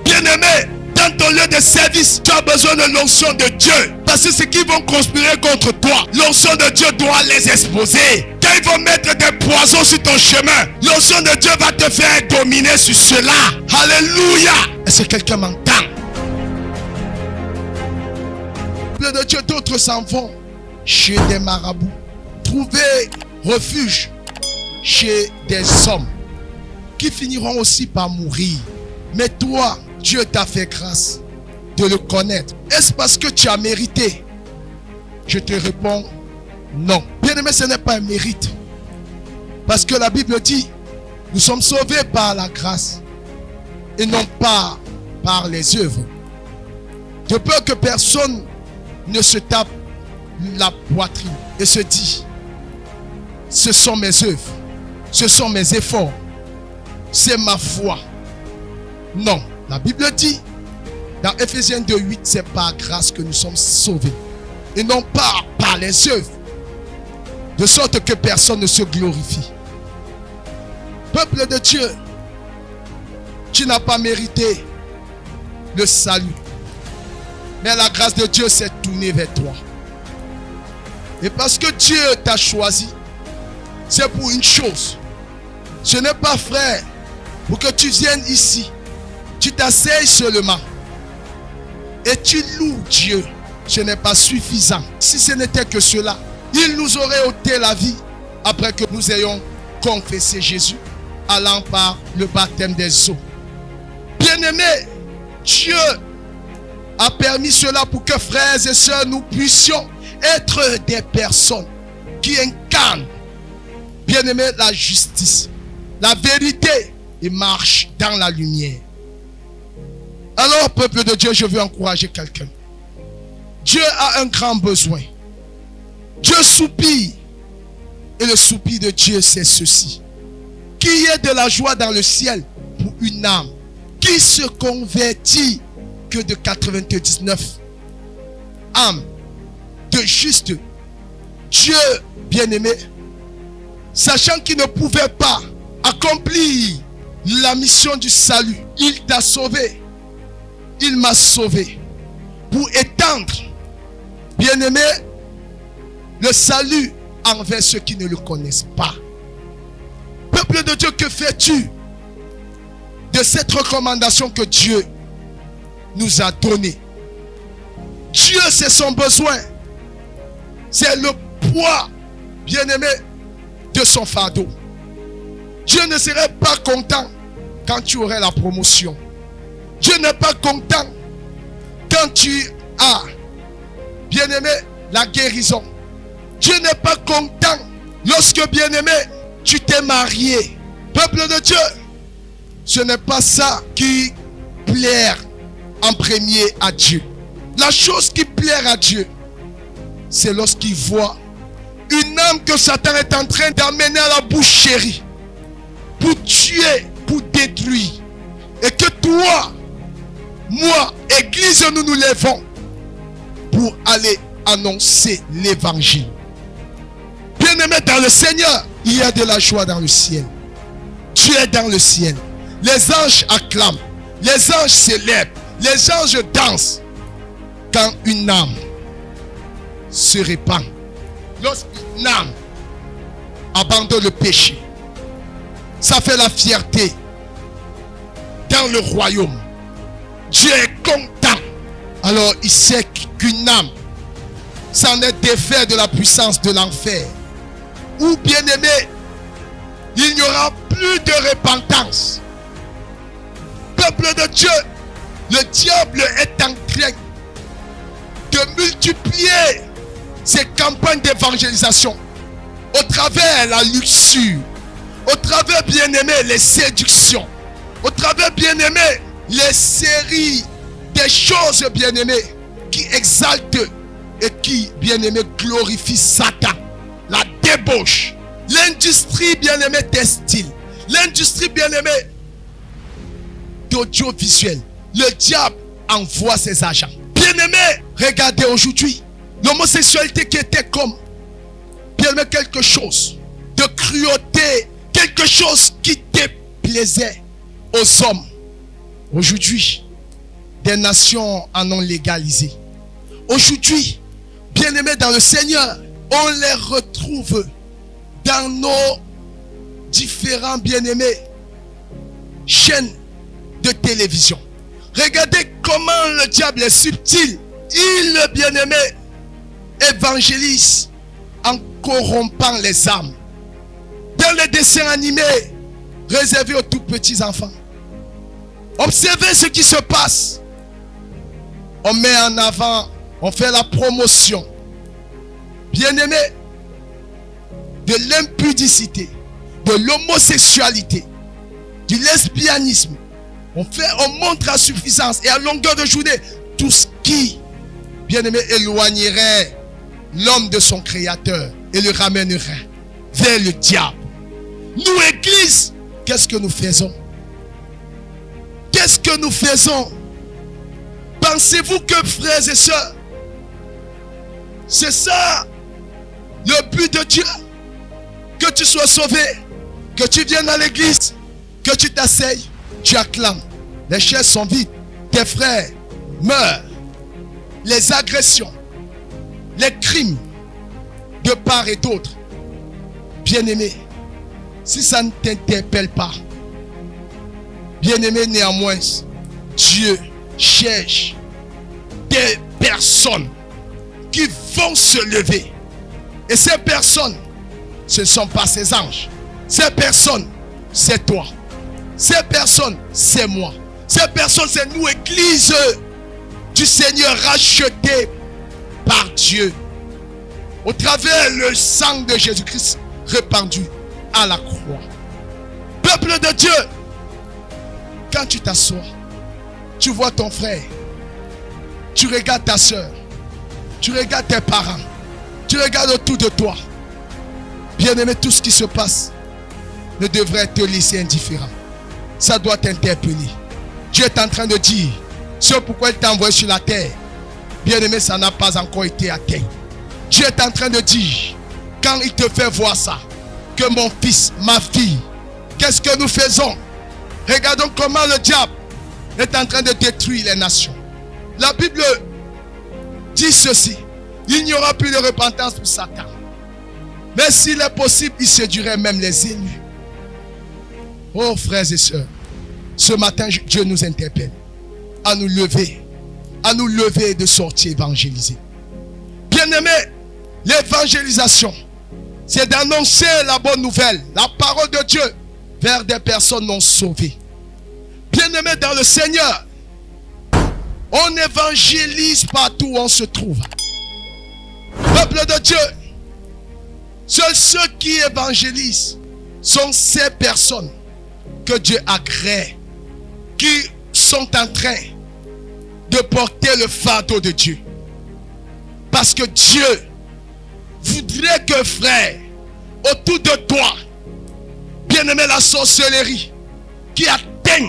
Bien-aimé, dans ton lieu de service, tu as besoin de l'onction de Dieu. Parce que ceux qui vont conspirer contre toi, l'onction de Dieu doit les exposer. Quand ils vont mettre des poisons sur ton chemin, l'onction de Dieu va te faire dominer sur cela. Alléluia. Est-ce que quelqu'un m'entend? Le de Dieu, d'autres s'en vont chez des marabouts, trouver refuge chez des hommes qui finiront aussi par mourir. Mais toi, Dieu t'a fait grâce de le connaître. Est-ce parce que tu as mérité? Je te réponds non. Bien-aimé, ce n'est pas un mérite. Parce que la Bible dit, nous sommes sauvés par la grâce et non pas par les œuvres. De peur que personne ne se tape la poitrine et se dit, ce sont mes œuvres, ce sont mes efforts, c'est ma foi. Non, la Bible dit dans Ephésiens 2:8, c'est par grâce que nous sommes sauvés et non pas par les œuvres, de sorte que personne ne se glorifie. Peuple de Dieu, tu n'as pas mérité le salut, mais la grâce de Dieu s'est tournée vers toi. Et parce que Dieu t'a choisi, c'est pour une chose. Ce n'est pas, frère, pour que tu viennes ici, tu t'asseyes seulement et tu loues Dieu. Ce n'est pas suffisant. Si ce n'était que cela, il nous aurait ôté la vie après que nous ayons confessé Jésus, allant par le baptême des eaux. Bien-aimé, Dieu a permis cela pour que, frères et sœurs, nous puissions être des personnes qui incarnent, bien-aimé, la justice, la vérité et marchent dans la lumière. Alors, peuple de Dieu, je veux encourager quelqu'un. Dieu a un grand besoin. Dieu soupire. Et le soupir de Dieu, c'est ceci: qu'il y ait de la joie dans le ciel pour une âme qui se convertit que de 99 âmes de justes. Dieu, bien-aimé, sachant qu'il ne pouvait pas accomplir la mission du salut, il t'a sauvé. Il m'a sauvé pour étendre, bien-aimé, le salut envers ceux qui ne le connaissent pas. Peuple de Dieu, que fais-tu de cette recommandation que Dieu nous a donnée? Dieu, c'est son besoin. C'est le poids, bien-aimé, de son fardeau. Dieu ne serait pas content quand tu aurais la promotion. Dieu n'est pas content quand tu as, bien-aimé, la guérison. Dieu n'est pas content lorsque, bien-aimé, tu t'es marié. Peuple de Dieu, ce n'est pas ça qui plaire en premier à Dieu. La chose qui plaire à Dieu, c'est lorsqu'il voit une âme que Satan est en train d'amener à la boucherie pour tuer, pour détruire. Et que toi, moi, Église, nous nous lèvons pour aller annoncer l'évangile. Bien-aimé dans le Seigneur, il y a de la joie dans le ciel. Tu es dans le ciel. Les anges acclament, les anges célèbrent, les anges dansent. Quand une âme se répand, lorsqu'une âme abandonne le péché, ça fait la fierté dans le royaume. Dieu est content. Alors il sait qu'une âme s'en est défait de la puissance de l'enfer. Ou bien aimé, il n'y aura plus de repentance. Peuple de Dieu, le diable est en train de multiplier ses campagnes d'évangélisation au travers la luxure, au travers, bien aimé, les séductions, au travers, bien aimé, les séries des choses, bien aimées, qui exaltent et qui, bien aimé, glorifient Satan. La débauche, l'industrie, bien aimé, textile, l'industrie, bien aimé, d'audiovisuel. Le diable envoie ses agents. Bien aimé, regardez aujourd'hui l'homosexualité qui était comme, bien aimé, quelque chose de cruauté, quelque chose qui déplaisait aux hommes. Aujourd'hui, des nations en ont légalisé. Aujourd'hui, bien-aimés dans le Seigneur, on les retrouve dans nos différents bien-aimés chaînes de télévision. Regardez comment le diable est subtil. Il, bien-aimé, évangélise en corrompant les âmes. Dans les dessins animés réservés aux tout petits enfants. Observez ce qui se passe. On met en avant, on fait la promotion, bien-aimé, de l'impudicité, de l'homosexualité, du lesbianisme. On montre à suffisance et à longueur de journée tout ce qui, bien-aimé, éloignerait l'homme de son créateur et le ramènerait vers le diable. Nous, Église, qu'est-ce que nous faisons? Qu'est-ce que nous faisons? Pensez-vous que, frères et sœurs, c'est ça le but de Dieu? Que tu sois sauvé, que tu viennes à l'église, que tu t'asseyes, tu acclames. Les chaises sont vides, tes frères meurent. Les agressions, les crimes de part et d'autre. Bien-aimé, si ça ne t'interpelle pas, bien-aimé, néanmoins, Dieu cherche des personnes qui vont se lever. Et ces personnes, ce ne sont pas ces anges. Ces personnes, c'est toi. Ces personnes, c'est moi. Ces personnes, c'est nous, Église du Seigneur, rachetée par Dieu au travers le sang de Jésus-Christ répandu à la croix. Peuple de Dieu, quand tu t'assois, tu vois ton frère, tu regardes ta soeur, tu regardes tes parents, tu regardes autour de toi. Bien-aimé, tout ce qui se passe ne devrait te laisser indifférent. Ça doit t'interpeller. Dieu est en train de dire, ce pourquoi il t'a envoyé sur la terre, bien-aimé, ça n'a pas encore été atteint. Dieu est en train de dire, quand il te fait voir ça, que mon fils, ma fille, qu'est-ce que nous faisons? Regardons comment le diable est en train de détruire les nations. La Bible dit ceci, il n'y aura plus de repentance pour Satan. Mais s'il est possible, il séduirait même les élus. Oh frères et sœurs, ce matin, Dieu nous interpelle à nous lever et de sortir évangéliser. Bien-aimés, l'évangélisation, c'est d'annoncer la bonne nouvelle, la parole de Dieu vers des personnes non sauvées. Bien-aimés dans le Seigneur, on évangélise partout où on se trouve. Peuple de Dieu, seuls ceux qui évangélisent sont ces personnes que Dieu agrée, qui sont en train de porter le fardeau de Dieu. Parce que Dieu voudrait que, frère, autour de toi, bien-aimé, la sorcellerie qui atteint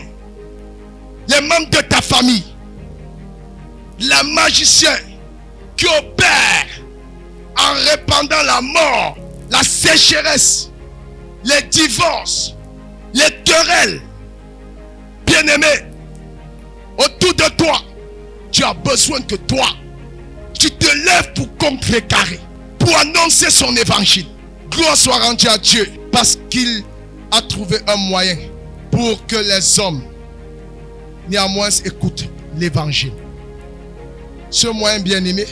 les membres de ta famille, les magiciens qui opèrent en répandant la mort, la sécheresse, les divorces, les querelles, bien-aimé, autour de toi, tu as besoin que toi, tu te lèves pour contrecarrer, pour annoncer son évangile. Gloire soit rendue à Dieu, parce qu'il a trouvé un moyen pour que les hommes, néanmoins, écoutent l'évangile. Ce moyen, bien-aimé,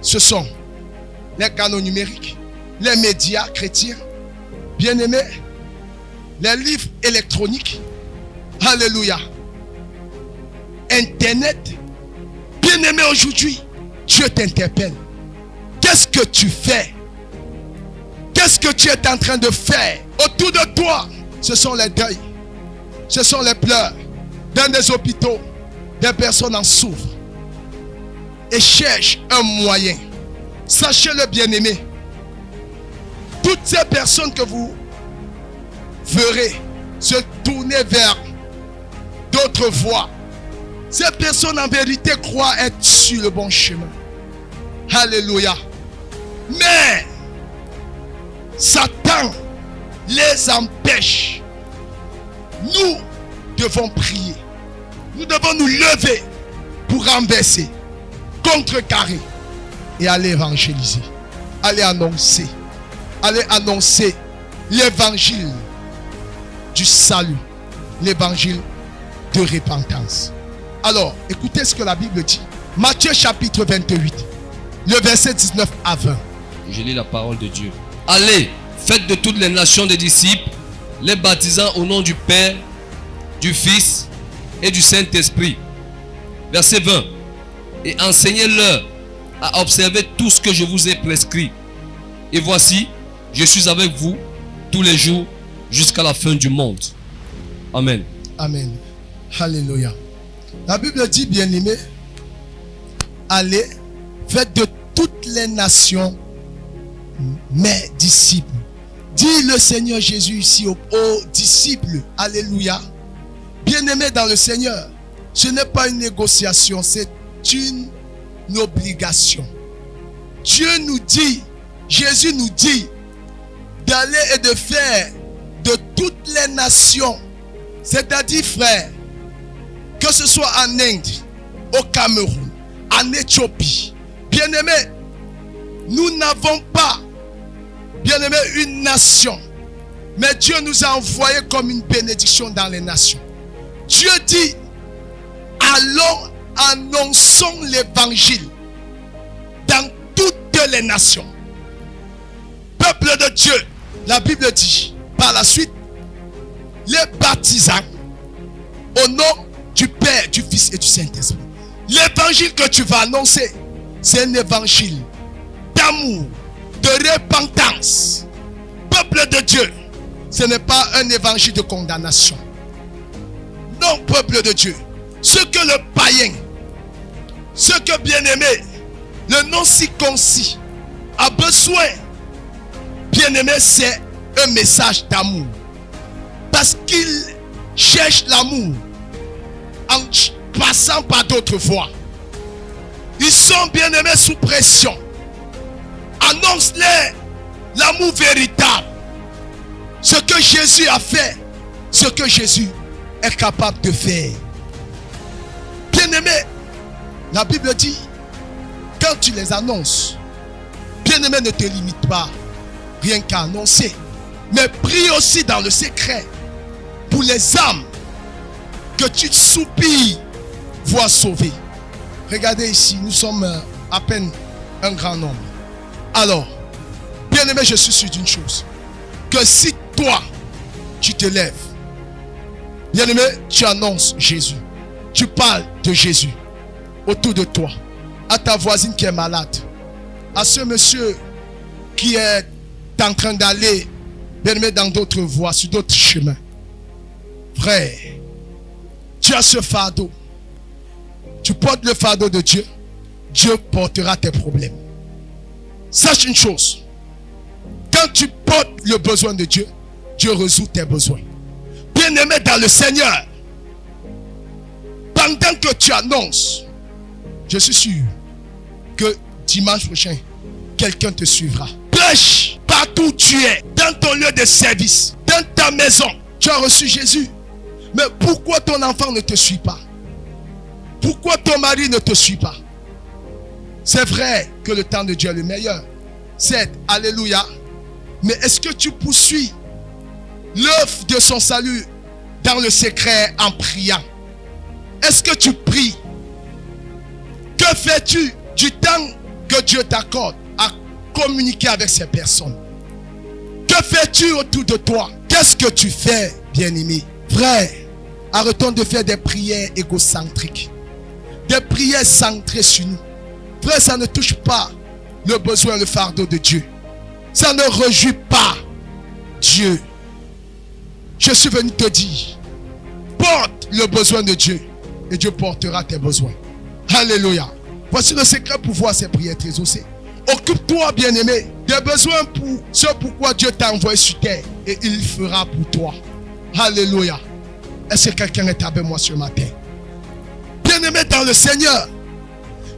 ce sont les canaux numériques, les médias chrétiens, bien-aimé, les livres électroniques, alléluia, Internet. Bien-aimé, aujourd'hui, Dieu t'interpelle. Qu'est-ce que tu fais? Qu'est-ce que tu es en train de faire? Autour de toi, ce sont les deuils, ce sont les pleurs. Dans des hôpitaux, des personnes en souffrent et cherchent un moyen. Sachez-le, bien-aimé, toutes ces personnes que vous verrez se tourner vers d'autres voies, ces personnes en vérité croient être sur le bon chemin. Alléluia. Mais Satan les empêche. Nous devons prier. Nous devons nous lever pour renverser, contrecarrer et aller évangéliser. Aller annoncer l'évangile du salut, l'évangile de repentance. Alors, écoutez ce que la Bible dit. Matthieu chapitre 28, le verset 19 à 20. Je lis la parole de Dieu. Allez, faites de toutes les nations des disciples, les baptisant au nom du Père, du Fils et du Saint-Esprit. Verset 20. Et enseignez-leur à observer tout ce que je vous ai prescrit. Et voici, je suis avec vous tous les jours jusqu'à la fin du monde. Amen. Amen. Alléluia. La Bible dit, bien-aimés, allez, faites de toutes les nations mes disciples. Dit le Seigneur Jésus ici aux disciples. Alléluia. Bien-aimés dans le Seigneur, ce n'est pas une négociation, c'est une obligation. Dieu nous dit, Jésus nous dit d'aller et de faire de toutes les nations. C'est-à-dire, frère, que ce soit en Inde, au Cameroun, en Éthiopie. Bien-aimés, nous n'avons pas, bien-aimés, une nation. Mais Dieu nous a envoyés comme une bénédiction dans les nations. Dieu dit, allons, annonçons l'évangile dans toutes les nations. Peuple de Dieu, la Bible dit, par la suite, les baptisants au nom du Père, du Fils et du Saint-Esprit. L'évangile que tu vas annoncer, c'est un évangile d'amour, de repentance. Peuple de Dieu, ce n'est pas un évangile de condamnation. Non, peuple de Dieu, ce que le païen, ce que bien-aimé, le non-circoncis a besoin, bien-aimé, c'est un message d'amour. Parce qu'il cherche l'amour en passant par d'autres voies. Ils sont bien-aimés sous pression. Annonce-les l'amour véritable. Ce que Jésus a fait, ce que Jésus est capable de faire. Bien-aimé, la Bible dit, quand tu les annonces, bien-aimé, ne te limite pas rien qu'à annoncer, mais prie aussi dans le secret pour les âmes que tu soupires voir sauver. Regardez ici, nous sommes à peine un grand nombre. Alors, bien-aimé, je suis sûr d'une chose, que si toi, tu te lèves, bien-aimé, tu annonces Jésus, tu parles de Jésus autour de toi, à ta voisine qui est malade, à ce monsieur qui est en train d'aller, bien-aimé, dans d'autres voies, sur d'autres chemins. Frère, tu as ce fardeau. Tu portes le fardeau de Dieu. Dieu portera tes problèmes. Sache une chose. Quand tu portes le besoin de Dieu, Dieu résout tes besoins. Bien-aimé dans le Seigneur, pendant que tu annonces, je suis sûr que dimanche prochain, quelqu'un te suivra. Prêche partout où tu es, dans ton lieu de service, dans ta maison. Tu as reçu Jésus. Mais pourquoi ton enfant ne te suit pas? Pourquoi ton mari ne te suit pas? C'est vrai que le temps de Dieu est le meilleur. C'est alléluia. Mais est-ce que tu poursuis l'œuvre de son salut dans le secret en priant? Est-ce que tu pries? Que fais-tu du temps que Dieu t'accorde à communiquer avec ces personnes? Que fais-tu autour de toi? Qu'est-ce que tu fais, bien-aimé? Frère, arrêtons de faire des prières égocentriques. Des prières centrées sur nous. Frère, ça ne touche pas le besoin, le fardeau de Dieu. Ça ne réjouit pas Dieu. Je suis venu te dire, porte le besoin de Dieu et Dieu portera tes besoins. Alléluia. Voici le secret pour voir ces prières très osées. Occupe-toi, bien-aimé, des besoins pour ce pourquoi Dieu t'a envoyé sur terre et il fera pour toi. Alléluia. Est-ce que quelqu'un est avec moi ce matin? Bien-aimé dans le Seigneur,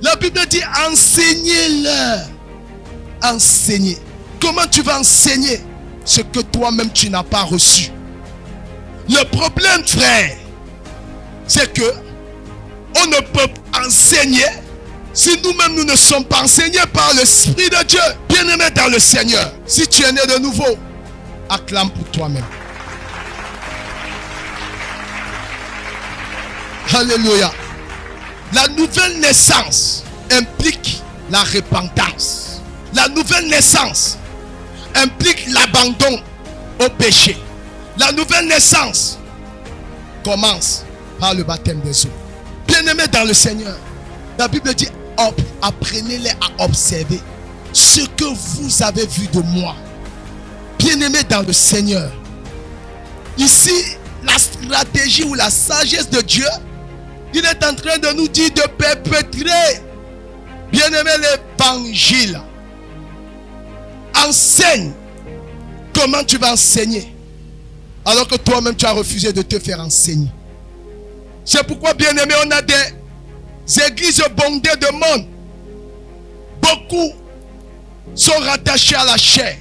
la Bible dit enseignez-leur. Enseigner. Comment tu vas enseigner ce que toi-même tu n'as pas reçu? Le problème, frère, c'est que ne peut enseigner si nous-mêmes nous ne sommes pas enseignés par l'Esprit de Dieu. Bien-aimé dans le Seigneur, si tu es né de nouveau, acclame pour toi-même. Alléluia. La nouvelle naissance implique la repentance. La nouvelle naissance implique l'abandon au péché. La nouvelle naissance commence par le baptême des eaux. Bien-aimés dans le Seigneur, la Bible dit, apprenez-les à observer ce que vous avez vu de moi. Bien-aimés dans le Seigneur, ici, la stratégie ou la sagesse de Dieu, il est en train de nous dire de perpétrer, bien-aimé, l'évangile. Enseigne. Comment tu vas enseigner alors que toi-même tu as refusé de te faire enseigner? C'est pourquoi, bien-aimé, on a des églises bondées de monde. Beaucoup sont rattachés à la chair.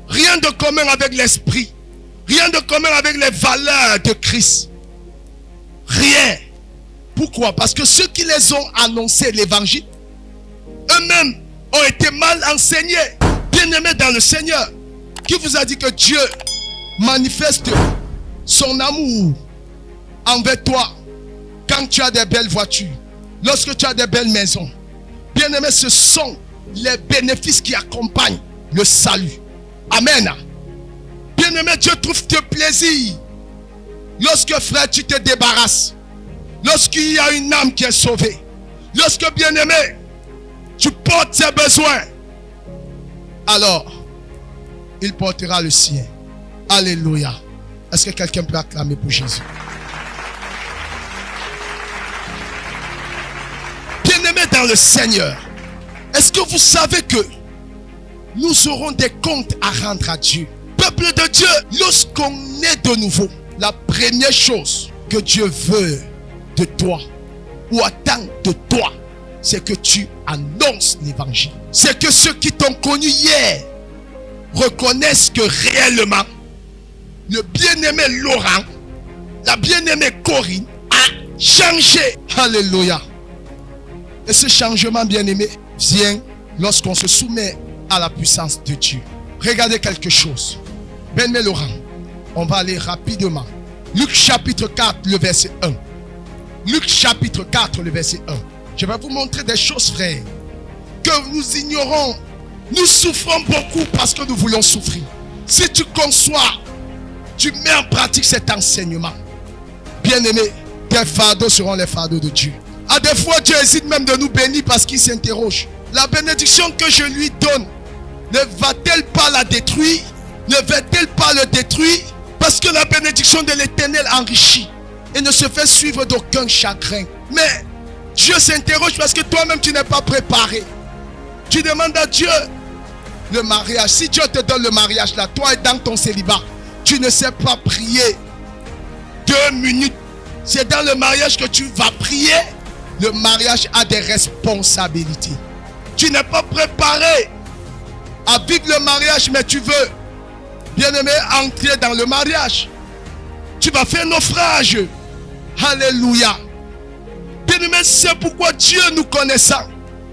Rien de commun avec l'esprit. Rien de commun avec les valeurs de Christ. Rien. Pourquoi? Parce que ceux qui les ont annoncé l'évangile, eux-mêmes ont été mal enseignés. Bien-aimés dans le Seigneur, qui vous a dit que Dieu manifeste son amour envers toi quand tu as des belles voitures, lorsque tu as des belles maisons? Bien-aimés, ce sont les bénéfices qui accompagnent le salut. Amen. Bien-aimé, Dieu trouve tes plaisirs lorsque, frère, tu te débarrasses, lorsqu'il y a une âme qui est sauvée, lorsque, bien-aimé, tu portes ses besoins, alors il portera le sien. Alléluia. Est-ce que quelqu'un peut acclamer pour Jésus? Bien-aimés dans le Seigneur, est-ce que vous savez que nous aurons des comptes à rendre à Dieu? Peuple de Dieu, lorsqu'on est de nouveau, la première chose que Dieu veut de toi ou attend de toi, c'est que tu annonces l'évangile. C'est que ceux qui t'ont connu hier reconnaissent que réellement le bien-aimé Laurent, la bien-aimée Corinne a changé. Alléluia. Et ce changement, bien-aimé, vient lorsqu'on se soumet à la puissance de Dieu. Regardez quelque chose. Bien-aimé Laurent, on va aller rapidement. Luc chapitre 4, le verset 1. Luc chapitre 4, le verset 1. Je vais vous montrer des choses, frères, que nous ignorons. Nous souffrons beaucoup parce que nous voulons souffrir. Si tu conçois, tu mets en pratique cet enseignement, bien-aimé, tes fardeaux seront les fardeaux de Dieu. À des fois, Dieu hésite même de nous bénir parce qu'il s'interroge. La bénédiction que je lui donne, ne va-t-elle pas la détruire? Ne va-t-elle pas le détruire? Parce que la bénédiction de l'Éternel enrichit et ne se fait suivre d'aucun chagrin. Mais Dieu s'interroge parce que toi-même tu n'es pas préparé. Tu demandes à Dieu le mariage. Si Dieu te donne le mariage là, toi et dans ton célibat, tu ne sais pas prier 2 minutes. C'est dans le mariage que tu vas prier. Le mariage a des responsabilités. Tu n'es pas préparé à vivre le mariage, mais tu veux, bien-aimé, entrer dans le mariage. Tu vas faire naufrage. Alléluia. Bien-aimé, c'est pourquoi Dieu nous connaissant,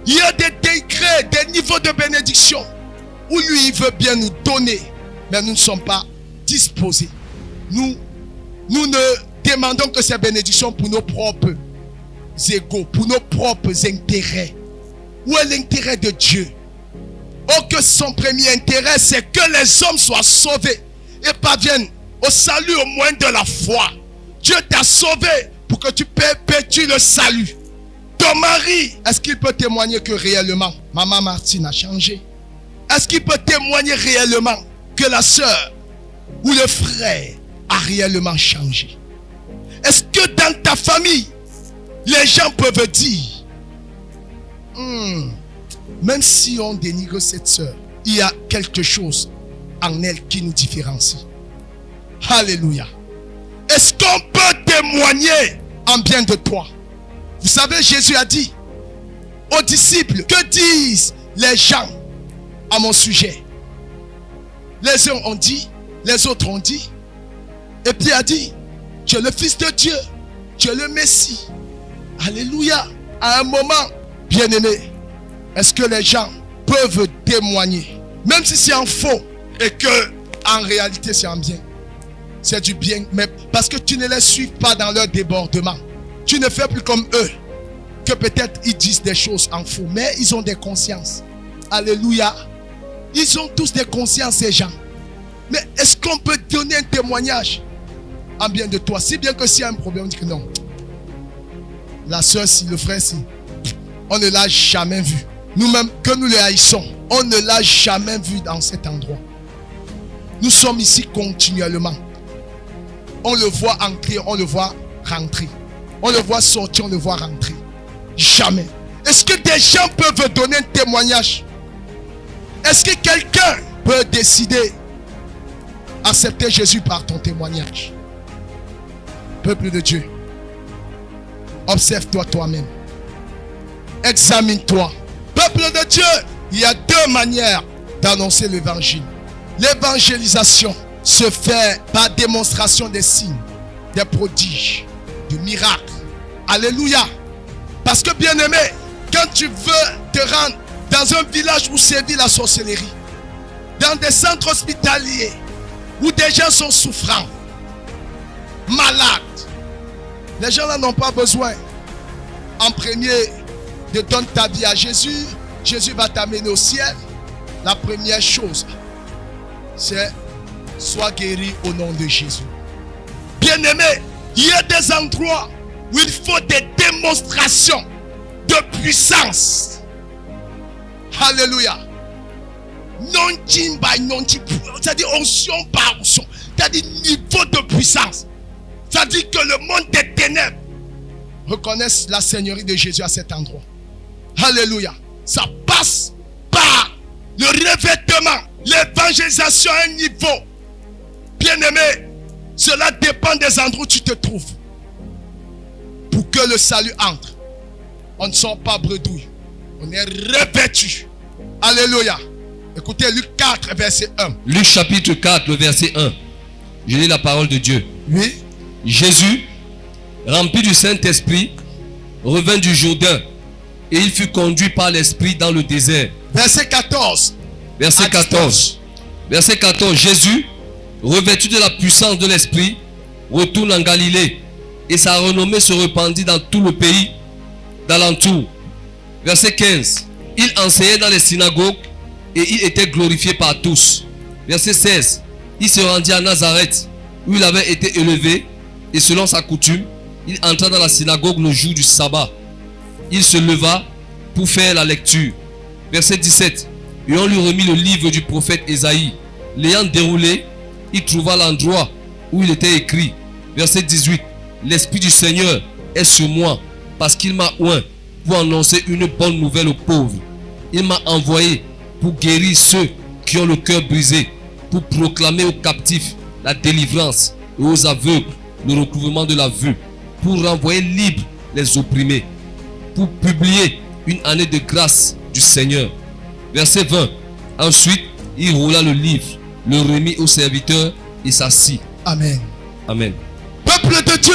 il y a des degrés, des niveaux de bénédiction où lui, il veut bien nous donner, mais nous ne sommes pas disposés. Nous ne demandons que ces bénédictions pour nos propres égaux, pour nos propres intérêts. Où est l'intérêt de Dieu? Oh, que son premier intérêt, c'est que les hommes soient sauvés et parviennent au salut au moins de la foi. Dieu t'a sauvé pour que tu perpétues le salut. Ton mari, est-ce qu'il peut témoigner que réellement, maman Martine a changé? Est-ce qu'il peut témoigner réellement que la sœur ou le frère a réellement changé? Est-ce que dans ta famille, les gens peuvent dire, même si on dénigre cette sœur, il y a quelque chose en elle qui nous différencie. Alléluia. Est-ce qu'on peut témoigner en bien de toi? Vous savez, Jésus a dit aux disciples, que disent les gens à mon sujet? Les uns ont dit, les autres ont dit. Et puis il a dit, tu es le Fils de Dieu, tu es le Messie. Alléluia. À un moment, bien-aimé, est-ce que les gens peuvent témoigner, même si c'est en faux et que en réalité c'est en bien? C'est du bien, mais parce que tu ne les suis pas dans leur débordement. Tu ne fais plus comme eux, que peut-être ils disent des choses en faux, mais ils ont des consciences. Alléluia. Ils ont tous des consciences, ces gens. Mais est-ce qu'on peut donner un témoignage en bien de toi? Si bien que s'il y a un problème, on dit que non. La soeur, si, le frère, si, on ne l'a jamais vu. Nous-mêmes, que nous les haïssons, on ne l'a jamais vu dans cet endroit. Nous sommes ici continuellement. On le voit entrer, on le voit rentrer. On le voit sortir, on le voit rentrer. Jamais. Est-ce que des gens peuvent donner un témoignage? Est-ce que quelqu'un peut décider accepter Jésus par ton témoignage? Peuple de Dieu, observe-toi toi-même. Examine-toi. Peuple de Dieu, il y a deux manières d'annoncer l'évangile. L'évangélisation se fait par démonstration des signes, des prodiges, des miracles. Alléluia. Parce que bien aimé, quand tu veux te rendre dans un village où sévit la sorcellerie, dans des centres hospitaliers où des gens sont souffrants, malades, les gens là n'ont pas besoin en premier de donner ta vie à Jésus. Jésus va t'amener au ciel. La première chose, c'est sois guéri au nom de Jésus. Bien-aimé, il y a des endroits où il faut des démonstrations de puissance. Alléluia. Non by non, c'est-à-dire onction par onction, c'est-à-dire niveau de puissance. C'est-à-dire que le monde des ténèbres reconnaisse la seigneurie de Jésus à cet endroit. Alléluia. Ça passe par le revêtement, l'évangélisation à un niveau. Bien-aimé, cela dépend des endroits où tu te trouves. Pour que le salut entre, on ne sort pas bredouille. On est revêtu. Alléluia. Écoutez Luc 4, verset 1. Luc chapitre 4, le verset 1. Je lis la parole de Dieu. Oui. Jésus, rempli du Saint-Esprit, revint du Jourdain et il fut conduit par l'Esprit dans le désert. Verset 14. Verset 14. Verset 14. Jésus, revêtu de la puissance de l'Esprit, retourne en Galilée et sa renommée se répandit dans tout le pays d'alentour. Verset 15. Il enseignait dans les synagogues et il était glorifié par tous. Verset 16. Il se rendit à Nazareth où il avait été élevé et selon sa coutume, il entra dans la synagogue le jour du sabbat. Il se leva pour faire la lecture. Verset 17. Et on lui remit le livre du prophète Ésaïe. L'ayant déroulé, il trouva l'endroit où il était écrit. Verset 18. L'Esprit du Seigneur est sur moi parce qu'il m'a oint pour annoncer une bonne nouvelle aux pauvres. Il m'a envoyé pour guérir ceux qui ont le cœur brisé, pour proclamer aux captifs la délivrance et aux aveugles le recouvrement de la vue, pour renvoyer libres les opprimés, pour publier une année de grâce du Seigneur. Verset 20. Ensuite, il roula le livre, le remit au serviteur et s'assit. Amen. Amen. Peuple de Dieu,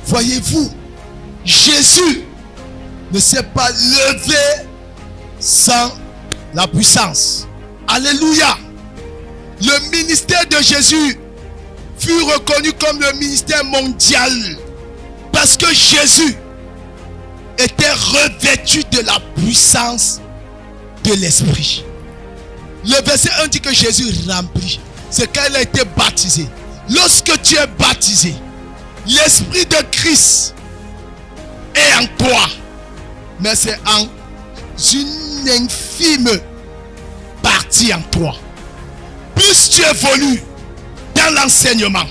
voyez-vous, Jésus ne s'est pas levé sans la puissance. Alléluia. Le ministère de Jésus fut reconnu comme le ministère mondial parce que Jésus était revêtu de la puissance de l'Esprit. Le verset 1 dit que Jésus remplit. C'est quand il a été baptisé. Lorsque tu es baptisé, l'Esprit de Christ est en toi. Mais c'est en une infime partie en toi. Plus tu évolues dans l'enseignement,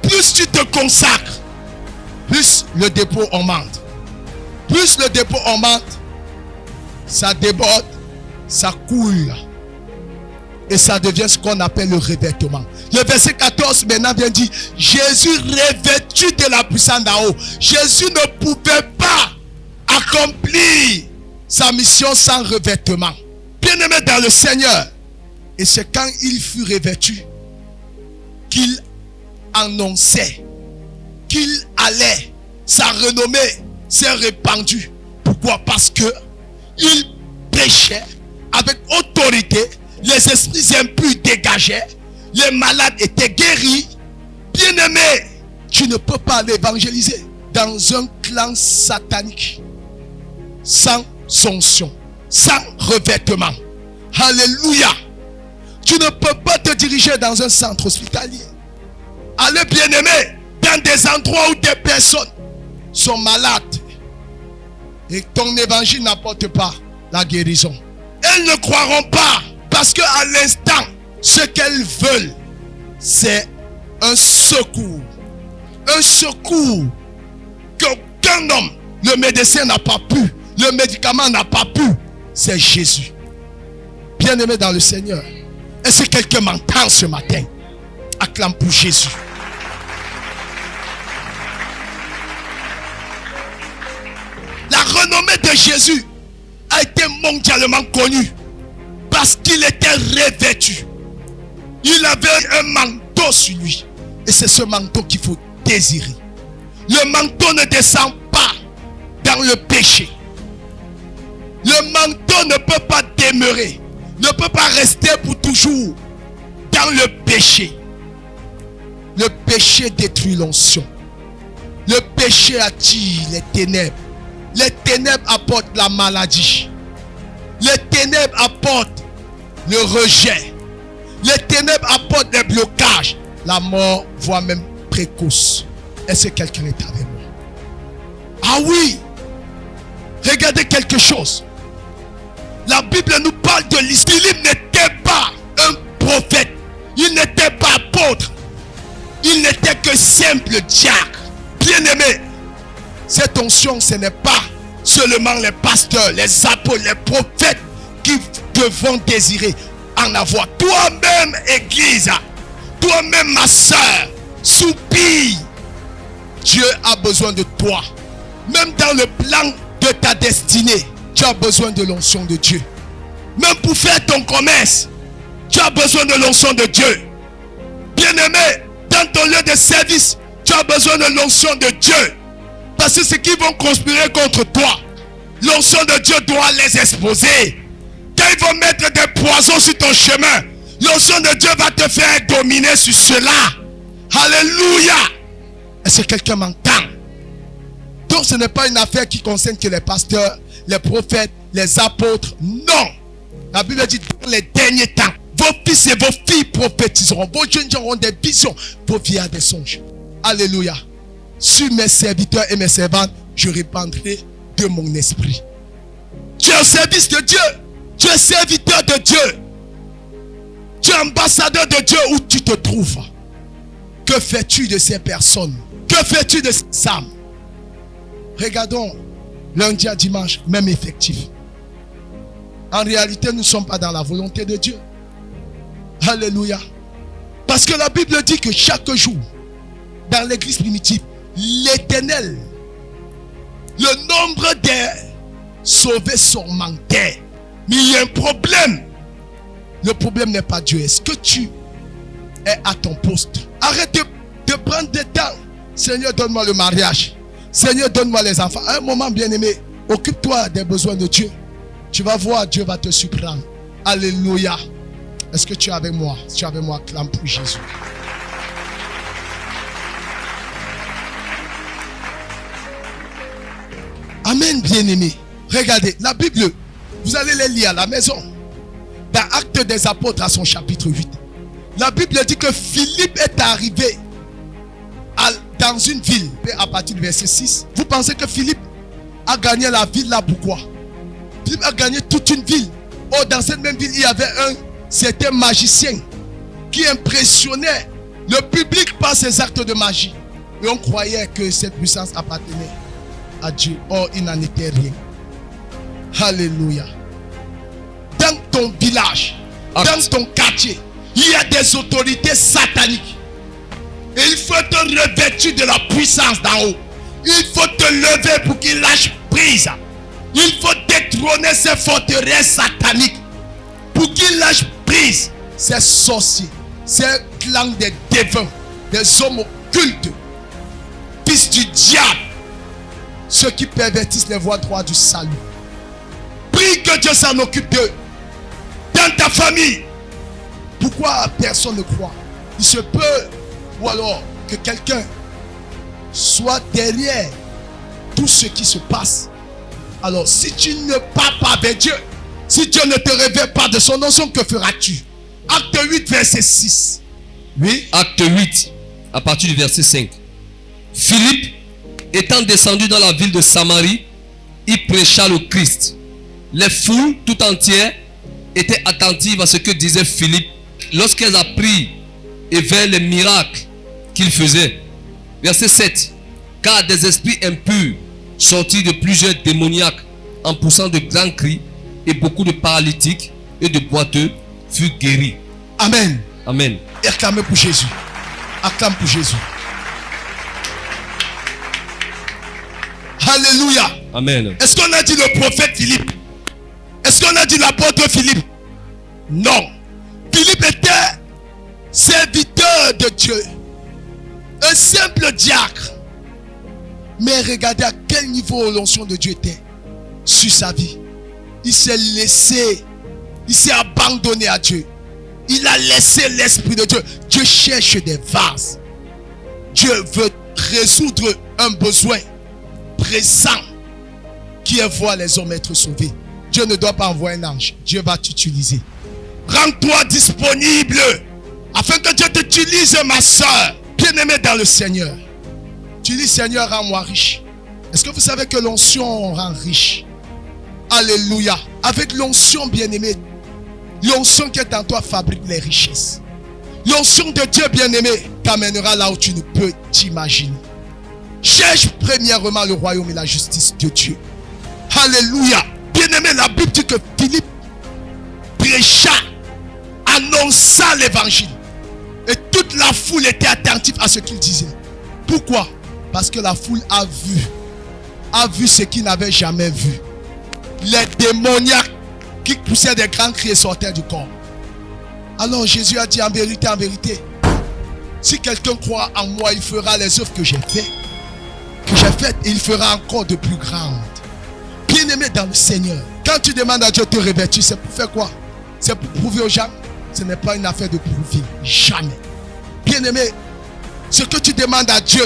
plus tu te consacres, plus le dépôt augmente. Plus le dépôt augmente, ça déborde, ça coule. Et ça devient ce qu'on appelle le revêtement. Le verset 14 maintenant vient dire, Jésus revêtu de la puissance d'en haut. Jésus ne pouvait pas accomplir sa mission sans revêtement. Bien-aimé dans le Seigneur. Et c'est quand il fut revêtu qu'il annonçait qu'il allait, sa renommée s'est répandu. Pourquoi? Parce que il prêchait avec autorité, les esprits impurs dégageaient, les malades étaient guéris. Bien-aimé, tu ne peux pas aller évangéliser dans un clan satanique sans onction, sans revêtement. Alléluia. Tu ne peux pas te diriger dans un centre hospitalier. Allez, bien-aimé, dans des endroits où des personnes sont malades et ton évangile n'apporte pas la guérison. Elles ne croiront pas parce qu'à l'instant, ce qu'elles veulent, c'est un secours. Un secours qu'aucun homme, le médecin n'a pas pu, le médicament n'a pas pu. C'est Jésus. Bien-aimé dans le Seigneur, est-ce que quelqu'un m'entend ce matin? Acclame pour Jésus. La renommée de Jésus a été mondialement connue parce qu'il était revêtu. Il avait un manteau sur lui. Et c'est ce manteau qu'il faut désirer. Le manteau ne descend pas dans le péché. Le manteau ne peut pas demeurer, ne peut pas rester pour toujours dans le péché. Le péché détruit l'onction. Le péché attire les ténèbres. Les ténèbres apportent la maladie. Les ténèbres apportent le rejet. Les ténèbres apportent des blocages. La mort, voire même précoce. Est-ce que quelqu'un est avec moi? Ah oui! Regardez quelque chose. La Bible nous parle de l'histoire. Philippe n'était pas un prophète. Il n'était pas apôtre. Il n'était que simple diacre. Bien-aimé, cette onction, ce n'est pas seulement les pasteurs, les apôtres, les prophètes qui devront désirer en avoir. Toi-même, Église, toi-même, ma soeur, soupire. Dieu a besoin de toi. Même dans le plan de ta destinée, tu as besoin de l'onction de Dieu. Même pour faire ton commerce, tu as besoin de l'onction de Dieu. Bien-aimé, dans ton lieu de service, tu as besoin de l'onction de Dieu. Parce que ceux qui vont conspirer contre toi, l'onction de Dieu doit les exposer. Quand ils vont mettre des poisons sur ton chemin, l'onction de Dieu va te faire dominer sur cela. Alléluia. Est-ce que quelqu'un m'entend? Donc ce n'est pas une affaire qui concerne que les pasteurs, les prophètes, les apôtres. Non. La Bible dit dans les derniers temps, vos fils et vos filles prophétiseront. Vos jeunes gens auront des visions. Vos vieillards des songes. Alléluia. Sur mes serviteurs et mes servantes, je répandrai de mon esprit. Tu es au service de Dieu. Tu es serviteur de Dieu. Tu es ambassadeur de Dieu où tu te trouves. Que fais-tu de ces personnes? Que fais-tu de ces âmes? Regardons lundi à dimanche, même effectif. En réalité, nous ne sommes pas dans la volonté de Dieu. Alléluia. Parce que la Bible dit que chaque jour, dans l'église primitive, l'Éternel, le nombre des sauvés s'augmentait. Mais il y a un problème. Le problème n'est pas Dieu. Est-ce que tu es à ton poste? Arrête de prendre des temps. Seigneur, donne-moi le mariage. Seigneur, donne-moi les enfants. À un moment, bien-aimé, occupe-toi des besoins de Dieu. Tu vas voir, Dieu va te surprendre. Alléluia. Est-ce que tu es avec moi? Si tu es avec moi, clame pour Jésus. Amen, bien-aimé. Regardez, la Bible, vous allez les lire à la maison. Dans Actes des Apôtres à son chapitre 8. La Bible dit que Philippe est arrivé dans une ville, à partir du verset 6. Vous pensez que Philippe a gagné la ville là pourquoi? Philippe a gagné toute une ville. Oh, dans cette même ville, il y avait un certain magicien qui impressionnait le public par ses actes de magie. Et on croyait que cette puissance appartenait à Dieu. Or, il n'en était rien. Alléluia. Dans ton village, dans ton quartier, il y a des autorités sataniques. Et il faut te revêtir de la puissance d'en haut. Il faut te lever pour qu'il lâche prise. Il faut détrôner ces forteresses sataniques pour qu'il lâche prise. Ces sorciers, ces clans des défunts, des hommes occultes, fils du diable. ceux qui pervertissent les voies droites du salut. Prie que Dieu s'en occupe d'eux. Dans ta famille. Pourquoi personne ne croit? Il se peut, ou alors que quelqu'un soit derrière tout ce qui se passe. Alors, si tu ne pars pas vers Dieu, si Dieu ne te révèle pas de son onction, que feras-tu? Acte 8, verset 6. Oui. Acte 8, à partir du verset 5. Philippe, étant descendu dans la ville de Samarie, il prêcha le Christ. Les foules tout entières étaient attentives à ce que disait Philippe lorsqu'elles apprirent et vers les miracles qu'il faisait. Verset 7. Car des esprits impurs sortis de plusieurs démoniaques en poussant de grands cris, et beaucoup de paralytiques et de boiteux furent guéris. Amen. Amen. Acclamez pour Jésus. Acclame pour Jésus. Alléluia. Amen. Est-ce qu'on a dit le prophète Philippe? Est-ce qu'on a dit l'apôtre Philippe? Non. Philippe était serviteur de Dieu. Un simple diacre. Mais regardez à quel niveau l'onction de Dieu était sur sa vie. Il s'est laissé, il s'est abandonné à Dieu. Il a laissé l'Esprit de Dieu. Dieu cherche des vases. Dieu veut résoudre un besoin présent qui est voir les hommes être sauvés. Dieu ne doit pas envoyer un ange. Dieu va t'utiliser. Rends-toi disponible afin que Dieu t'utilise, ma soeur, bien-aimée dans le Seigneur. Tu dis, Seigneur, rends-moi riche. Est-ce que vous savez que l'onction rend riche? Alléluia. Avec l'onction, bien-aimé, l'onction qui est en toi fabrique les richesses. L'onction de Dieu, bien-aimé, t'amènera là où tu ne peux t'imaginer. Cherche premièrement le royaume et la justice de Dieu. Alléluia. Bien-aimé, la Bible dit que Philippe prêcha, annonça l'évangile. Et toute la foule était attentive à ce qu'il disait. Pourquoi? Parce que la foule a vu ce qu'il n'avait jamais vu. Les démoniaques qui poussaient des grands cris et sortaient du corps. Alors Jésus a dit en vérité, si quelqu'un croit en moi, il fera les œuvres que j'ai faites, et il fera encore de plus grandes. Bien-aimé dans le Seigneur, quand tu demandes à Dieu de te revêtir, c'est pour faire quoi? C'est pour prouver aux gens? Ce n'est pas une affaire de prouver. Jamais. Bien-aimé, ce que tu demandes à Dieu,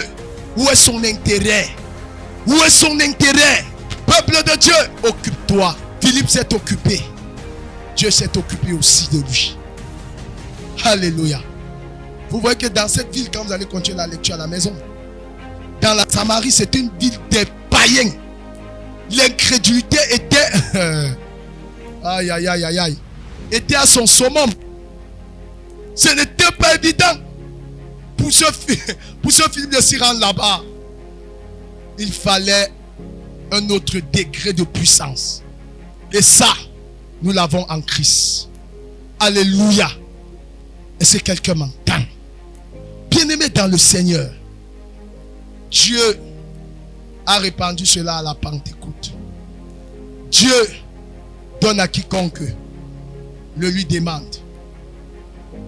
où est son intérêt? Où est son intérêt? Peuple de Dieu, occupe-toi. Philippe s'est occupé. Dieu s'est occupé aussi de lui. Alléluia. Vous voyez que dans cette ville, quand vous allez continuer la lecture à la maison, dans la Samarie, c'était une ville des païens. L'incrédulité était était à son summum. Ce n'était pas évident pour ce Philippe de s'y rendre là-bas. Il fallait un autre degré de puissance. Et ça, nous l'avons en Christ. Alléluia. Et c'est quelqu'un m'entend. Bien-aimé dans le Seigneur, Dieu a répandu cela à la Pentecôte. Dieu donne à quiconque le lui demande.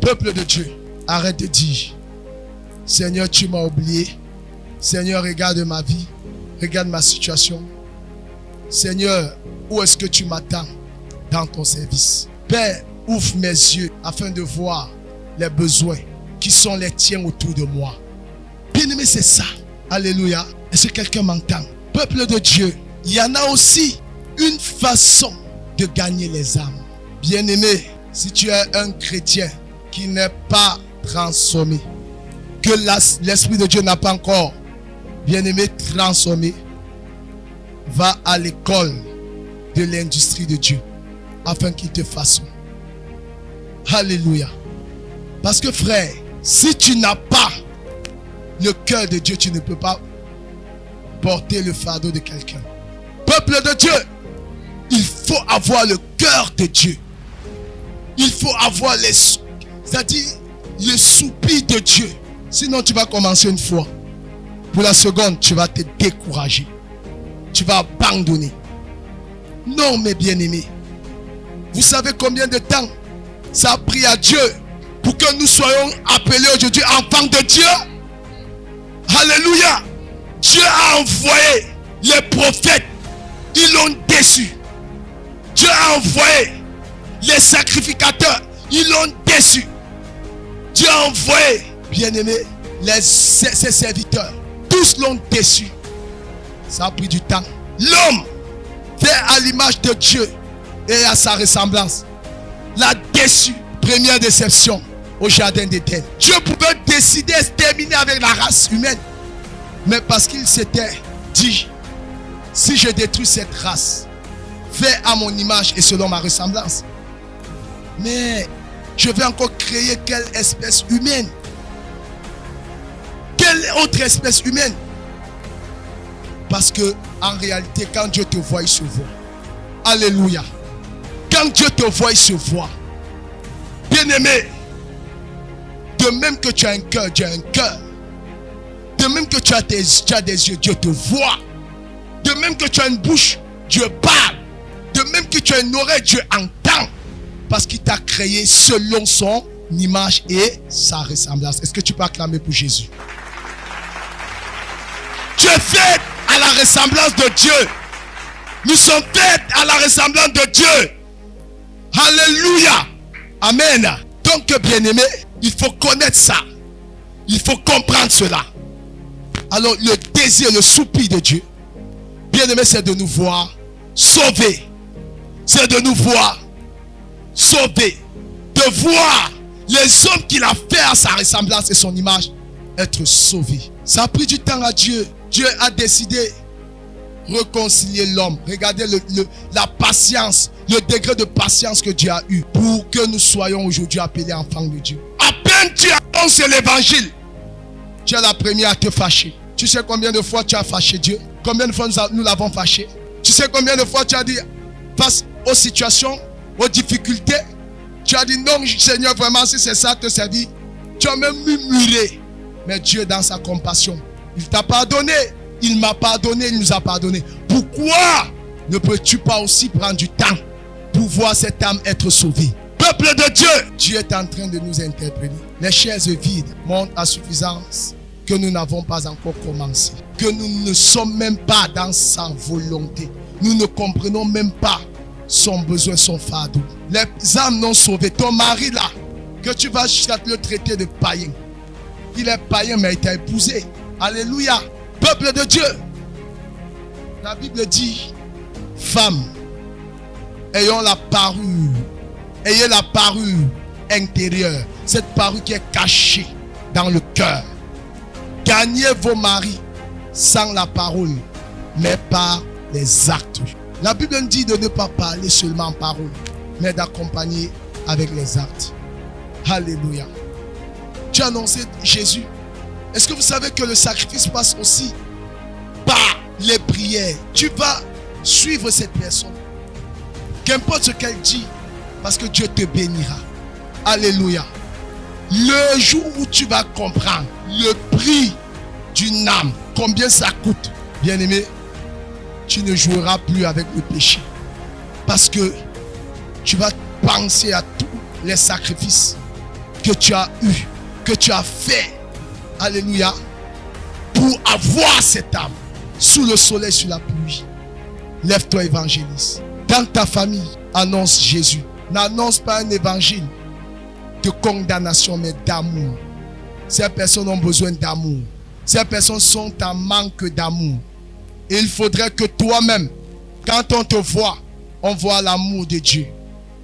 Peuple de Dieu, arrête de dire, Seigneur, tu m'as oublié. Seigneur, regarde ma vie. Regarde ma situation. Seigneur, où est-ce que tu m'attends dans ton service? Père, ouvre mes yeux afin de voir les besoins qui sont les tiens autour de moi. Bien-aimé, c'est ça. Alléluia. Est-ce que quelqu'un m'entend? Peuple de Dieu, il y en a aussi une façon de gagner les âmes. Bien-aimé, si tu es un chrétien qui n'est pas transformé, que l'Esprit de Dieu n'a pas encore, bien-aimé, transformé, va à l'école de l'industrie de Dieu afin qu'il te façonne. Alléluia. Parce que frère, si tu n'as pas le cœur de Dieu, tu ne peux pas porter le fardeau de quelqu'un. Peuple de Dieu, il faut avoir le cœur de Dieu. Il faut avoir c'est-à-dire le soupir de Dieu. Sinon tu vas commencer une fois. Pour la seconde, tu vas te décourager. Tu vas abandonner. Non, mes bien-aimés. Vous savez combien de temps ça a pris à Dieu pour que nous soyons appelés aujourd'hui enfants de Dieu? Alléluia. Dieu a envoyé Les prophètes, ils l'ont déçu. Dieu a envoyé les sacrificateurs, ils l'ont déçu. Dieu a envoyé, bien-aimé, ses serviteurs. Tous l'ont déçu. Ça a pris du temps. L'homme fait à l'image de Dieu et à sa ressemblance. L'a déçu. Première déception au jardin d'Éden. Dieu pouvait décider de se terminer avec la race humaine. Mais parce qu'il s'était dit, si je détruis cette race, fait à mon image et selon ma ressemblance, mais je vais encore créer quelle espèce humaine? Quelle autre espèce humaine? Parce que en réalité, quand Dieu te voit, il se voit. Alléluia. Quand Dieu te voit, il se voit. Bien-aimé, de même que tu as un cœur, Dieu a un cœur. De même que tu as des yeux, Dieu te voit. De même que tu as une bouche, Dieu parle. De même que tu as une oreille, Dieu entend. Parce qu'il t'a créé selon son image et sa ressemblance. Est-ce que tu peux acclamer pour Jésus? Tu es fait à la ressemblance de Dieu. Nous sommes faits à la ressemblance de Dieu. Alléluia. Amen. Donc, bien-aimé, il faut connaître ça. Il faut comprendre cela. Alors, le désir, le soupir de Dieu, bien-aimé, c'est de nous voir sauvés. C'est de nous voir sauvés. De voir les hommes qu'il a fait à sa ressemblance et son image être sauvés. Ça a pris du temps à Dieu. Dieu a décidé de réconcilier l'homme. Regardez la patience, le degré de patience que Dieu a eu pour que nous soyons aujourd'hui appelés enfants de Dieu. À peine tu annonces l'évangile, tu es la première à te fâcher. Tu sais combien de fois tu as fâché Dieu? Combien de fois nous l'avons fâché? Tu sais combien de fois tu as dit face aux situations, aux difficultés, tu as dit non Seigneur, vraiment si c'est ça te servir. Tu as même murmuré. Mais Dieu dans sa compassion, il t'a pardonné, il m'a pardonné, il nous a pardonné. Pourquoi ne peux-tu pas aussi prendre du temps pour voir cette âme être sauvée? Peuple de Dieu, Dieu est en train de nous interpeller. Les chaises vides montrent à suffisance que nous n'avons pas encore commencé, que nous ne sommes même pas dans sa volonté. Nous ne comprenons même pas son besoin, son fardeau. Les âmes non sauvées, ton mari là, que tu vas jusqu'à le traiter de païen. Il est païen mais il t'a épousé. Alléluia. Peuple de Dieu. La Bible dit, femme, ayons la parure. Ayez la parure intérieure. Cette parure qui est cachée dans le cœur. Gagnez vos maris sans la parole, mais par les actes. La Bible nous dit de ne pas parler seulement en parole, mais d'accompagner avec les actes. Alléluia. Tu as annoncé Jésus. Est-ce que vous savez que le sacrifice passe aussi par les prières? Tu vas suivre cette personne. Qu'importe ce qu'elle dit, parce que Dieu te bénira. Alléluia. Le jour où tu vas comprendre le prix d'une âme, combien ça coûte, bien-aimé, tu ne joueras plus avec le péché. Parce que tu vas penser à tous les sacrifices que tu as eus, que tu as fait. Alléluia. Pour avoir cette âme sous le soleil, sous la pluie. Lève-toi, évangéliste. Dans ta famille, annonce Jésus. N'annonce pas un évangile de condamnation, mais d'amour. Ces personnes ont besoin d'amour. Ces personnes sont en manque d'amour. Et il faudrait que toi-même, quand on te voit, on voit l'amour de Dieu.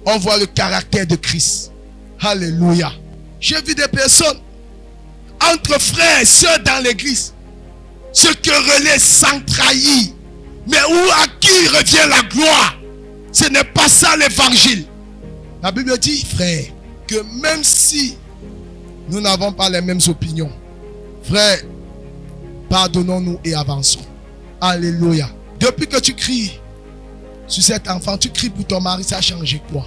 On voit le caractère de Christ. Alléluia. J'ai vu des personnes entre frères et sœurs dans l'église se quereller sans trahir. Mais où à qui revient la gloire? Ce n'est pas ça l'évangile. La Bible dit, frère, que même si nous n'avons pas les mêmes opinions, frère, pardonnons-nous et avançons. Alléluia. Depuis que tu cries sur cet enfant, tu cries pour ton mari, ça a changé quoi?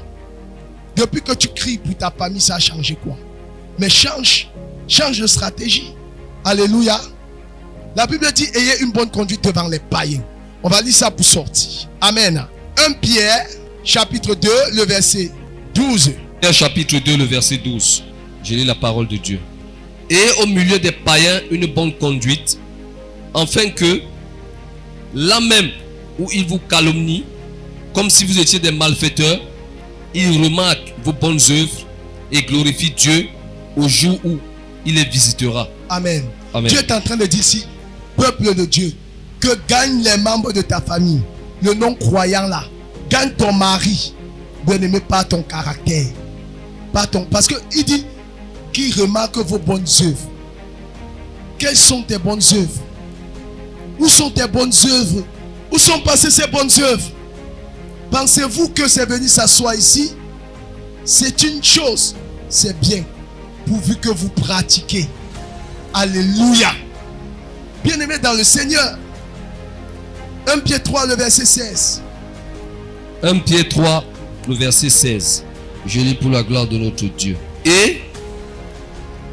Depuis que tu cries pour ta famille, ça a changé quoi? Mais change de stratégie. Alléluia. La Bible dit, ayez une bonne conduite devant les païens. On va lire ça pour sortir. Amen. 1 Pierre, chapitre 2, le verset 12. Pierre, chapitre 2, le verset 12. Je lis la parole de Dieu. Et au milieu des païens, une bonne conduite, afin que, là même où ils vous calomnient, comme si vous étiez des malfaiteurs, il remarque vos bonnes œuvres et glorifie Dieu au jour où il les visitera. Amen. Amen. Dieu est en train de dire ici, peuple de Dieu, que gagnent les membres de ta famille, le non-croyant là, gagne ton mari, bien-aimé, par ton caractère. Parce qu'il dit qu'il remarque vos bonnes œuvres. Quelles sont tes bonnes œuvres? Où sont tes bonnes œuvres? Où sont passées ces bonnes œuvres? Pensez-vous que c'est venu s'asseoir ici? C'est une chose, c'est bien, pourvu que vous pratiquez. Alléluia. Bien-aimé dans le Seigneur. 1 Pierre 3, le verset 16. 1 Pierre 3, le verset 16. Je lis pour la gloire de notre Dieu. Et,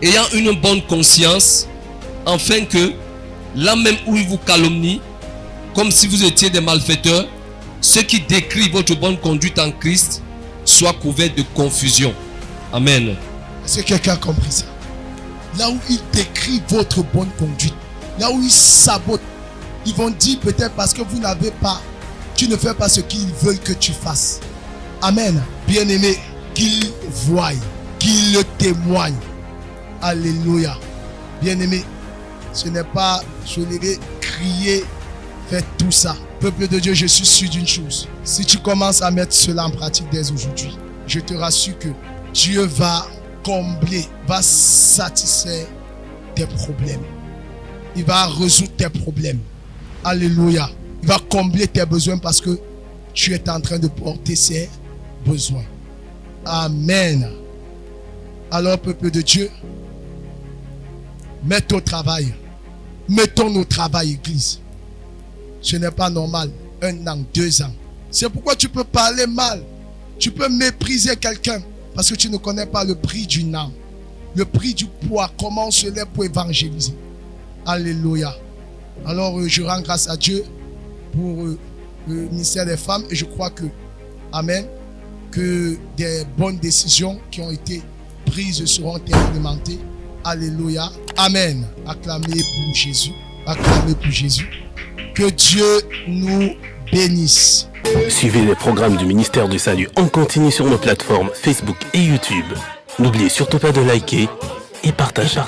ayant une bonne conscience, afin que, là même où il vous calomnie, comme si vous étiez des malfaiteurs, ceux qui décrivent votre bonne conduite en Christ soient couverts de confusion. Amen. Est-ce que quelqu'un a compris ça? Là où ils décrivent votre bonne conduite, là où ils sabotent, ils vont dire peut-être parce que vous n'avez pas, tu ne fais pas ce qu'ils veulent que tu fasses. Amen. Bien-aimé, qu'ils voient, qu'ils le témoignent. Alléluia. Bien-aimé, ce n'est pas solever, crier, faire tout ça. Peuple de Dieu, je suis sûr d'une chose. Si tu commences à mettre cela en pratique dès aujourd'hui, je te rassure que Dieu va combler, va satisfaire tes problèmes. Il va résoudre tes problèmes. Alléluia. Il va combler tes besoins parce que tu es en train de porter ses besoins. Amen. Alors, peuple de Dieu, mettons au travail. Mettons au travail, église. Ce n'est pas normal. 1 an, 2 ans. C'est pourquoi tu peux parler mal. Tu peux mépriser quelqu'un parce que tu ne connais pas le prix d'une âme. Le prix du poids. Comment on se lève pour évangéliser. Alléluia. Alors, je rends grâce à Dieu pour le ministère des femmes et je crois que, amen, que des bonnes décisions qui ont été prises seront implémentées. Alléluia. Amen. Acclamez pour Jésus. Acclamez pour Jésus. Que Dieu nous bénisse. Suivez les programmes du ministère du Salut en continu sur nos plateformes Facebook et YouTube. N'oubliez surtout pas de liker et partager.